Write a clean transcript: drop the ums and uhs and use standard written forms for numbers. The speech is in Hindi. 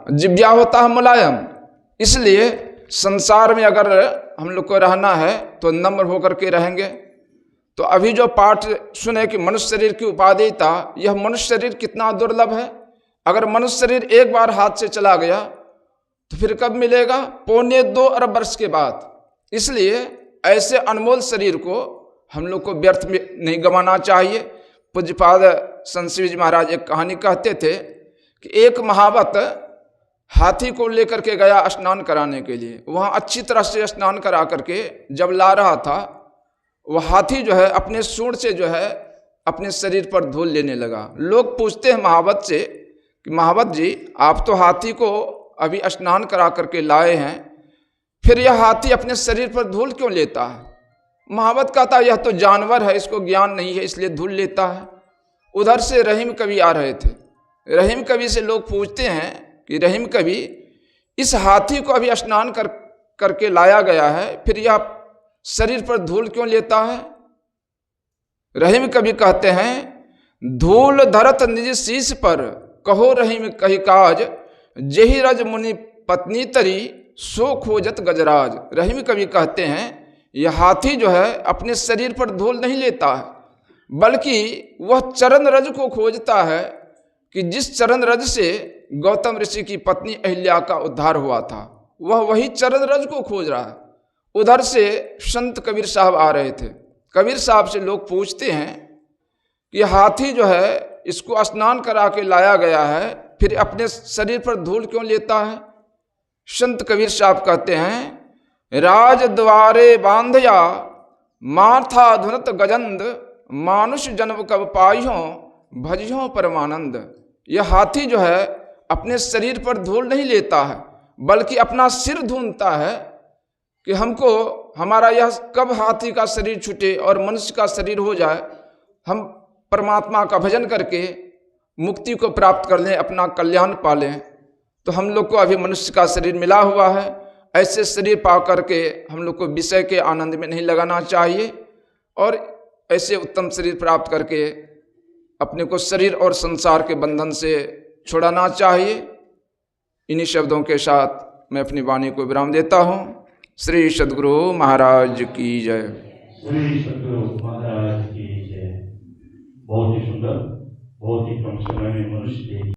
जिब्या होता है मुलायम। इसलिए संसार में अगर हम लोग को रहना है तो नम्र होकर के रहेंगे। तो अभी जो पाठ सुने कि मनुष्य शरीर की उपादेयता, यह मनुष्य शरीर कितना दुर्लभ है। अगर मनुष्य शरीर एक बार हाथ से चला गया तो फिर कब मिलेगा? 2.25 अरब वर्ष के बाद। इसलिए ऐसे अनमोल शरीर को हम लोग को व्यर्थ में नहीं गंवाना चाहिए। पूज्यपाद संत शिव जी महाराज एक कहानी कहते थे कि एक महावत हाथी को लेकर के गया स्नान कराने के लिए। वहाँ अच्छी तरह से स्नान करा करके जब ला रहा था, वह हाथी जो है अपने सूंड से जो है अपने शरीर पर धूल लेने लगा। लोग पूछते हैं महावत से कि महावत जी, आप तो हाथी को अभी स्नान करा करके लाए हैं, फिर यह हाथी अपने शरीर पर धूल क्यों लेता है? महावत कहता यह तो जानवर है, इसको ज्ञान नहीं है, इसलिए धूल लेता है। उधर से रहीम कवि आ रहे थे। रहीम कवि से लोग पूछते हैं कि रहीम कवि, इस हाथी को अभी स्नान करके लाया गया है, फिर यह शरीर पर धूल क्यों लेता है? रहीम कवि कहते हैं, धूल धरत निज शीश पर, कहो रहीम कही काज, जेहि रज मुनि पत्नी तरी, सो खोजत गजराज। रहीम कवि कहते हैं यह हाथी जो है अपने शरीर पर धूल नहीं लेता है, बल्कि वह चरण रज को खोजता है कि जिस चरण रज से गौतम ऋषि की पत्नी अहिल्या का उद्धार हुआ था, वह वही चरण रज को खोज रहा है। उधर से संत कबीर साहब आ रहे थे। कबीर साहब से लोग पूछते हैं कि हाथी जो है इसको स्नान करा के लाया गया है, फिर अपने शरीर पर धूल क्यों लेता है? संत कबीर साहब कहते हैं, राज द्वारे बांधया माथा धुनत गजंद, मानुष जन्म कब पाइयों भजियों परमानंद। यह हाथी जो है अपने शरीर पर धूल नहीं लेता है, बल्कि अपना सिर ढूंढता है कि हमको हमारा यह कब हाथी का शरीर छूटे और मनुष्य का शरीर हो जाए, हम परमात्मा का भजन करके मुक्ति को प्राप्त कर लें, अपना कल्याण पा लें। तो हम लोग को अभी मनुष्य का शरीर मिला हुआ है। ऐसे शरीर पा करके हम लोग को विषय के आनंद में नहीं लगाना चाहिए और ऐसे उत्तम शरीर प्राप्त करके अपने को शरीर और संसार के बंधन से छुड़ाना चाहिए। इन्हीं शब्दों के साथ मैं अपनी वाणी को विराम देता हूँ। श्री सद्गुरु महाराज की जय। श्री सद्गुरु महाराज की जय। बहुत ही सुंदर, बहुत ही कम समय में मनुष्य